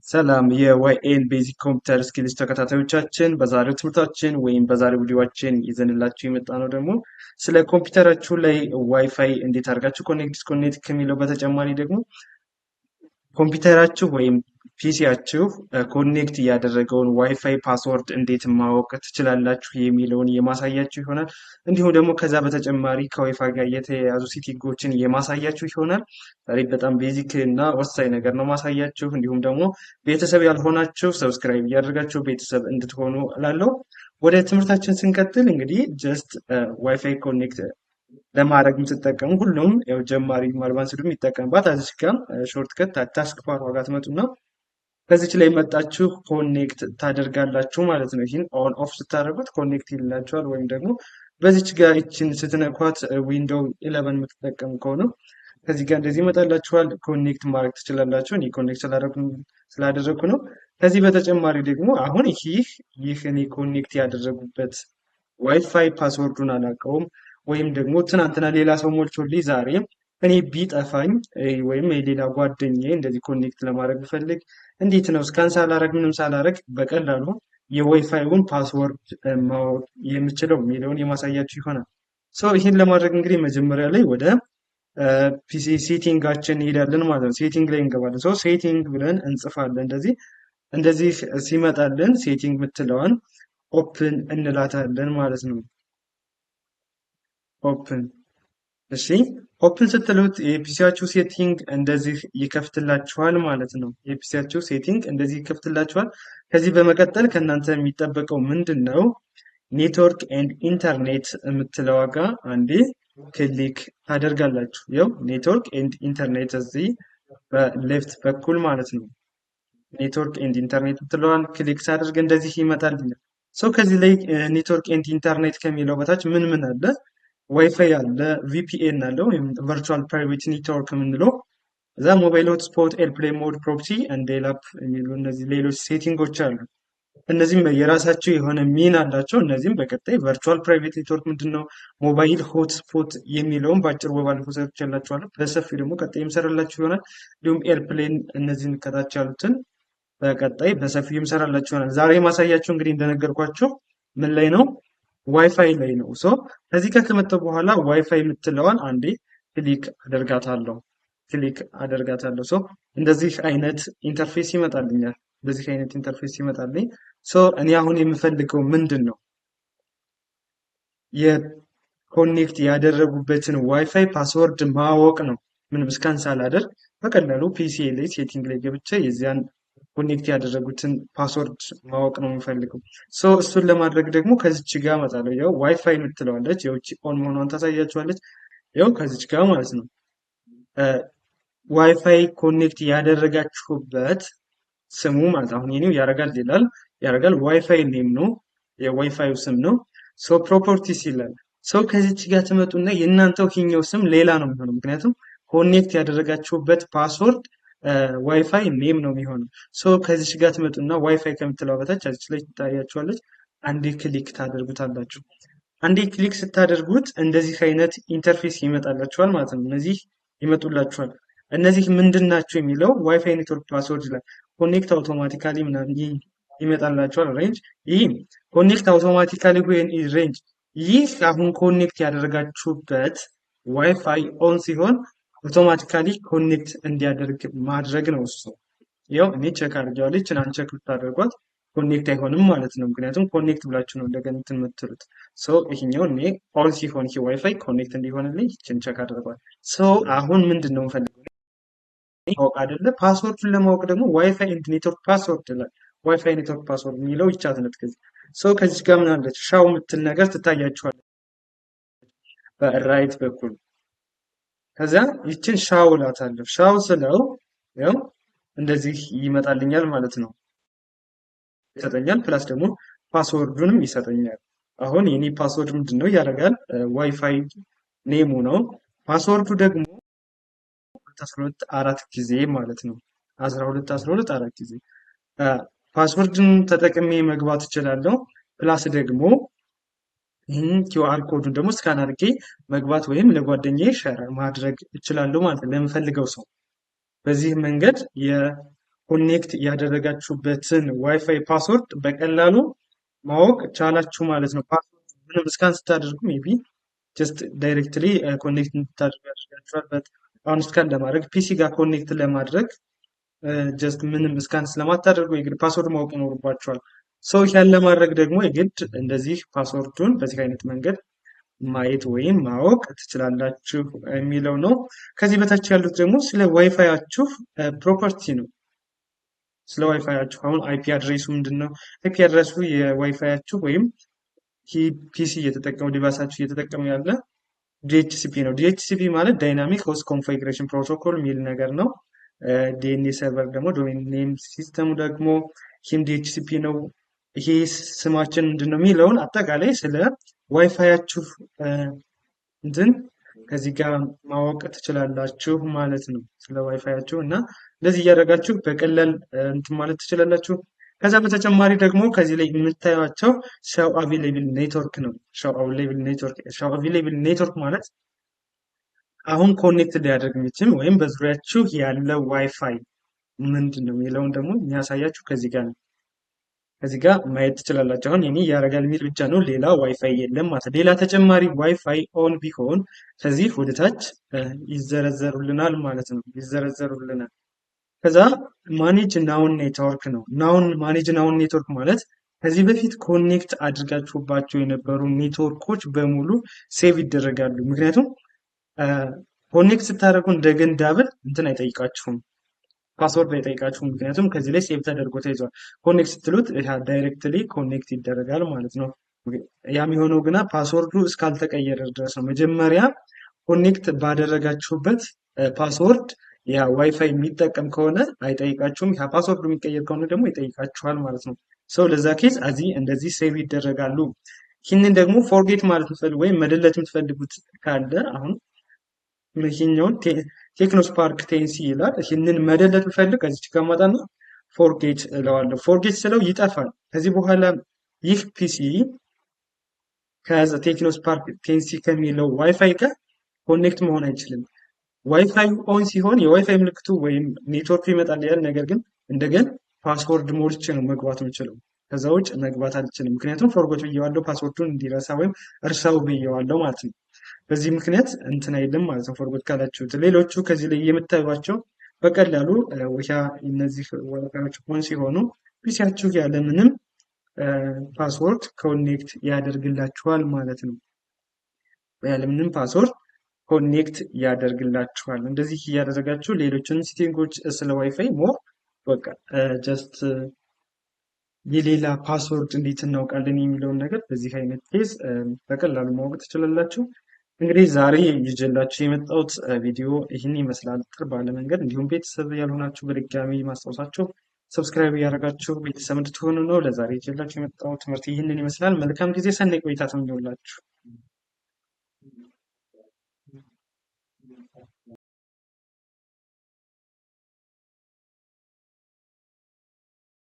ሰላም የዋይኤል ቤዚክ ኮምፒውተር ስኪልስ ተከታታዮቻችን፣ በዛሬው ትምህርታችን ወይም በዛሬው ቪዲዮአችን ይዘንላችሁ የመጣ ነው ደግሞ ስለ ኮምፒውተራችሁ ላይ ዋይፋይ እንዴት አድርጋችሁ ኮኔክት ዲስኮኔክት ከሚለው በተጨማሪ ደግሞ ኮምፒውተራችሁ ወይም ፒሲያችሁ ኮኔክት ያደረገውን ዋይፋይ ፓስወርድ እንዴት ማወቅ ትችላላችሁ የሚለውን የማሳያችሁ ይሆናል። እንዲሁም ደግሞ ከዛ በተጨማሪ ከዋይፋይ ጋር የተያያዙ ሴቲንጎችን የማሳያችሁ ይሆናል። ዛሬ በጣም ቤዚክ እና ወሳኝ ነገር ነው ማሳያችሁ። እንዲሁም ደግሞ ቤተሰብ ያልሆናችሁ ሰብስክራይብ እያደረጋችሁ ቤተሰብ እንድትሆኑ እላለሁ። ወደ ትምህርታችን ስንቀጥል እንግዲህ ጀስት ዋይፋይ ኮኔክት ለማድረግ የምትጠቀሙ ሁሉም ያው ጀማሪ አድቫንስድ የሚጠቀምባት አዚች ጋር ሾርትከት ታስክ ባር ዋጋ ትመጡና ከዚች ላይ መጣችሁ ኮኔክት ታደርጋላችሁ ማለት ነው። ይህን ኦን ኦፍ ስታደርጉት ኮኔክት ይላችኋል። ወይም ደግሞ በዚች ጋር ይችን ስትነኳት ዊንዶው 11 የምትጠቀሙ ከሆነ ከዚህ ጋር እንደዚህ ይመጣላችኋል። ኮኔክት ማድረግ ትችላላችሁ። እኔ ኮኔክት ስላደረግኩ ነው። ከዚህ በተጨማሪ ደግሞ አሁን ይህ እኔ ኮኔክት ያደረጉበት ዋይፋይ ፓስወርዱን አላውቀውም ወይም ደግሞ ትናንትና ሌላ ሰው ሞልቶልኝ ዛሬ እኔ ቢጠፋኝ ወይም የሌላ ጓደኛዬ እንደዚህ ኮኔክት ለማድረግ ብፈልግ እንዴት ነው ስካን ሳላረግ ምንም ሳላረግ በቀላሉ የዋይፋይውን ፓስወርድ ማወቅ የምችለው የሚለውን የማሳያችሁ ይሆናል። ይህን ለማድረግ እንግዲህ መጀመሪያ ላይ ወደ ፒሲ ሴቲንጋችን እንሄዳለን ማለት ነው። ሴቲንግ ላይ እንገባለን። ሴቲንግ ብለን እንጽፋለን። እንደዚህ ሲመጣልን ሴቲንግ የምትለዋን ኦፕን እንላታለን ማለት ነው። ኦፕን እሺ፣ ኦፕን ስትሉት የፒሲያችሁ ሴቲንግ እንደዚህ ይከፍትላችኋል ማለት ነው። የፒሲያችሁ ሴቲንግ እንደዚህ ይከፍትላችኋል። ከዚህ በመቀጠል ከእናንተ የሚጠበቀው ምንድን ነው? ኔትወርክ ኤንድ ኢንተርኔት የምትለው ጋር አንዴ ክሊክ ታደርጋላችሁ። ያው ኔትወርክ ኤንድ ኢንተርኔት እዚህ በሌፍት በኩል ማለት ነው። ኔትወርክ ኤንድ ኢንተርኔት የምትለዋን ክሊክ ሳደርግ እንደዚህ ይመጣልኛል። ከዚህ ላይ ኔትወርክ ኤንድ ኢንተርኔት ከሚለው በታች ምን ምን አለ? ዋይፋይ አለ፣ ቪፒኤን አለ ወይም ቨርቹዋል ፕራይቬት ኔትወርክ የምንለው፣ እዛ ሞባይል ሆትስፖት፣ ኤርፕሌን ሞድ፣ ፕሮክሲ እንደ ላፕ የሚሉ እነዚህ ሌሎች ሴቲንጎች አሉ። እነዚህም የራሳቸው የሆነ ሚን አላቸው። እነዚህም በቀጣይ ቨርቹዋል ፕራይቬት ኔትወርክ ምንድን ነው፣ ሞባይል ሆትስፖት የሚለውን በአጭሩ በባለፈው ሰርቻላችኋለሁ። በሰፊው ደግሞ ቀጣይ የምሰራላችሁ ይሆናል። እንዲሁም ኤርፕሌን እነዚህን ከታች ያሉትን በቀጣይ በሰፊው የምሰራላችሁ ይሆናል። ዛሬ ማሳያችሁ እንግዲህ እንደነገርኳችሁ ምን ላይ ነው? ዋይፋይ ላይ ነው። ከዚህ ጋር ከመጣሁ በኋላ ዋይፋይ የምትለዋን አንዴ ክሊክ አደርጋታለሁ። እንደዚህ አይነት ኢንተርፌስ ይመጣልኛል። እንደዚህ አይነት ኢንተርፌስ ይመጣልኝ። እኔ አሁን የምፈልገው ምንድን ነው? የኮኔክት ያደረጉበትን ዋይፋይ ፓስወርድ ማወቅ ነው። ምንም ስካን ሳላደርግ በቀላሉ ፒሲ ላይ ሴቲንግ ላይ ገብቼ የዚያን ኮኔክት ያደረጉትን ፓስወርድ ማወቅ ነው የምፈልገው። እሱን ለማድረግ ደግሞ ከዚች ጋር እመጣለሁ። ያው ዋይፋይ የምትለዋለች የውጭ ኦን መሆኗን ታሳያችኋለች። ያው ከዚች ጋር ማለት ነው ዋይፋይ ኮኔክት ያደረጋችሁበት ስሙ ማለት አሁን የኔው ያረጋል ዋይፋይ ኔም ነው፣ የዋይፋዩ ስም ነው። ፕሮፐርቲስ ይላል። ከዚች ጋር ትመጡና የእናንተው ይሄኛው ስም ሌላ ነው የሚሆነው፣ ምክንያቱም ኮኔክት ያደረጋችሁበት ፓስወርድ ዋይፋይ ኔም ነው የሚሆነው። ከዚች ጋር ትመጡና ዋይፋይ ከምትለው በታች እዚች ላይ ትታያችኋለች። አንዴ ክሊክ ታደርጉታላችሁ። አንዴ ክሊክ ስታደርጉት እንደዚህ አይነት ኢንተርፌስ ይመጣላችኋል ማለት ነው። እነዚህ ይመጡላችኋል። እነዚህ ምንድን ናቸው የሚለው ዋይፋይ ኔትወርክ ፓስወርድ ላይ ኮኔክት አውቶማቲካሊ ምናምን ይመጣላችኋል። ሬንጅ ይህ ኮኔክት አውቶማቲካሊ ሬንጅ፣ ይህ አሁን ኮኔክት ያደረጋችሁበት ዋይፋይ ኦን ሲሆን አውቶማቲካሊ ኮኔክት እንዲያደርግ ማድረግ ነው። ያው እኔ ቼክ አድርጌዋለሁ። ይችን አንቼክ ብታደርጓት ኮኔክት አይሆንም ማለት ነው። ምክንያቱም ኮኔክት ብላችሁ ነው እንደገና እንትን የምትሉት። ይሄኛው እኔ ኦን ሲሆን ይሄ ዋይፋይ ኮኔክት እንዲሆንልኝ ይችን ቼክ አድርጓል። አሁን ምንድን ነው የምፈልገው ማወቅ አይደለ? ፓስወርዱን ለማወቅ ደግሞ ዋይፋይ ኤንድ ኔትወርክ ፓስወርድ ይላል። ዋይፋይ ኔትወርክ ፓስወርድ የሚለው ይቻት ነት ከዚህ ጋር ምን አለች? ሻው የምትል ነገር ትታያችኋለች በራይት በኩል። ከዛ ይችን ሻው እላታለሁ። ሻው ስለው ያው እንደዚህ ይመጣልኛል ማለት ነው። ይሰጠኛል ፕላስ ደግሞ ፓስወርዱንም ይሰጠኛል። አሁን የኔ ፓስወርድ ምንድን ነው ያደርጋል? ዋይፋይ ኔሙ ነው። ፓስወርዱ ደግሞ 12 አራት ጊዜ ማለት ነው። 12 አራት ጊዜ ፓስወርድን ተጠቅሜ መግባት እችላለሁ። ፕላስ ደግሞ ይህን ኪውአር ኮዱን ደግሞ ስካን አድርጌ መግባት ወይም ለጓደኛዬ ሸር ማድረግ እችላለሁ ማለት ነው፣ ለምፈልገው ሰው። በዚህ መንገድ ኮኔክት ያደረጋችሁበትን ዋይፋይ ፓስወርድ በቀላሉ ማወቅ ቻላችሁ ማለት ነው። ፓስወርድ ምንም እስካን ስታደርጉ ሜቢ ጀስት ዳይሬክትሊ ኮኔክት እንድታደርጉ ያደርጋችኋል። አሁን እስካን ለማድረግ ፒሲ ጋር ኮኔክት ለማድረግ ጀስት ምንም እስካን ስለማታደርጉ የግድ ፓስወርድ ማወቅ ይኖርባችኋል። ሰው ያን ለማድረግ ደግሞ የግድ እንደዚህ ፓስወርዱን በዚህ አይነት መንገድ ማየት ወይም ማወቅ ትችላላችሁ የሚለው ነው። ከዚህ በታች ያሉት ደግሞ ስለ ዋይፋያችሁ ፕሮፐርቲ ነው። ስለ ዋይፋያችሁ አሁን አይፒ አድሬሱ ምንድን ነው? አይፒ አድሬሱ የዋይፋያችሁ ወይም ፒሲ እየተጠቀሙ ዲቫይሳችሁ እየተጠቀሙ ያለ ዲኤችሲፒ ነው። ዲኤችሲፒ ማለት ዳይናሚክ ሆስት ኮንፊግሬሽን ፕሮቶኮል የሚል ነገር ነው። ዲኤንኤ ሰርቨር ደግሞ ዶሜን ኔም ሲስተሙ ደግሞ ይህም ዲኤችሲፒ ነው። ይሄ ስማችን ምንድን ነው የሚለውን አጠቃላይ ስለ ዋይፋያችሁ እንትን ከዚህ ጋር ማወቅ ትችላላችሁ ማለት ነው። ስለ ዋይፋያችሁ እና እንደዚህ እያደረጋችሁ በቀላል እንትን ማለት ትችላላችሁ። ከዛ በተጨማሪ ደግሞ ከዚህ ላይ የምታዩቸው ሻው አቬሌብል ኔትወርክ ነው። ሻው አቬሌብል ኔትወርክ ማለት አሁን ኮኔክት ሊያደርግ የሚችል ወይም በዙሪያችሁ ያለ ዋይፋይ ምንድን ነው የሚለውን ደግሞ የሚያሳያችሁ ከዚህ ጋር ነው። ከዚህ ጋር ማየት ትችላላችሁ። አሁን የኔ ያደርጋል የሚል ብቻ ነው፣ ሌላ ዋይፋይ የለም ማለት። ሌላ ተጨማሪ ዋይፋይ ኦን ቢሆን ከዚህ ወደታች ይዘረዘሩልናል ማለት ነው። ይዘረዘሩልናል። ከዛ ማኔጅ ናውን ኔትወርክ ነው። ማኔጅ ናውን ኔትወርክ ማለት ከዚህ በፊት ኮኔክት አድርጋችሁባቸው የነበሩ ኔትወርኮች በሙሉ ሴቭ ይደረጋሉ። ምክንያቱም ኮኔክት ስታደርጉ እንደገን ዳብል እንትን አይጠይቃችሁም፣ ፓስወርድ አይጠይቃችሁም። ምክንያቱም ከዚህ ላይ ሴቭ ተደርጎ ተይዟል። ኮኔክት ስትሉት ዳይሬክትሊ ኮኔክት ይደረጋል ማለት ነው። ያም የሆነው ግና ፓስወርዱ እስካልተቀየረ ድረስ ነው። መጀመሪያ ኮኔክት ባደረጋችሁበት ፓስወርድ ያ ዋይፋይ የሚጠቀም ከሆነ አይጠይቃችሁም። ያ ፓስወርዱ የሚቀየር ከሆነ ደግሞ ይጠይቃችኋል ማለት ነው። ሰው ለዛ ኬዝ እንደዚህ ሴቭ ይደረጋሉ። ይህንን ደግሞ ፎርጌት ማለት የምትፈልጉ ወይም መደለት የምትፈልጉት ካለ አሁን ይህኛውን ቴክኖስፓርክ ቴንሲ ይላል። ይህንን መደለት ብፈልግ ከዚች ከማጣና ፎርጌት እለዋለሁ። ፎርጌት ስለው ይጠፋል። ከዚህ በኋላ ይህ ፒሲ ከቴክኖስፓርክ ቴንሲ ከሚለው ዋይፋይ ጋር ኮኔክት መሆን አይችልም። ዋይፋይ ኦን ሲሆን የዋይፋይ ምልክቱ ወይም ኔትወርኩ ይመጣል ያል፣ ነገር ግን እንደገን ፓስወርድ ሞልቼ ነው መግባት የምችለው። ከዛ ውጭ መግባት አልችልም። ምክንያቱም ፎርጎት ብየዋለሁ፣ ፓስወርዱን እንዲረሳ ወይም እርሳው ብየዋለሁ ማለት ነው። በዚህ ምክንያት እንትን አይልም ማለት ነው ፎርጎት ካላችሁት። ሌሎቹ ከዚህ ላይ የምታዩቸው በቀላሉ እነዚህ ዋይፋዮች ኦን ሲሆኑ ፒሲያችሁ ያለምንም ፓስወርድ ኮኔክት ያደርግላችኋል ማለት ነው። ያለምንም ፓስወርድ ኮኔክት ያደርግላችኋል። እንደዚህ እያደረጋችሁ ሌሎችንም ሴቲንጎች ስለ ዋይፋይ ሞር በቃ ጀስት የሌላ ፓስወርድ እንዴት እናውቃለን የሚለውን ነገር በዚህ አይነት ኬዝ በቀላሉ ማወቅ ትችላላችሁ። እንግዲህ ዛሬ ይዤላችሁ የመጣሁት ቪዲዮ ይህን ይመስላል ጥር ባለ መንገድ። እንዲሁም ቤተሰብ ያልሆናችሁ በድጋሚ ማስታወሳችሁ ሰብስክራይብ እያደረጋችሁ ቤተሰብ እንድትሆኑ ነው። ለዛሬ ይዤላችሁ የመጣሁት ትምህርት ይህንን ይመስላል። መልካም ጊዜ፣ ሰናይ ቆይታ ተመኘሁላችሁ።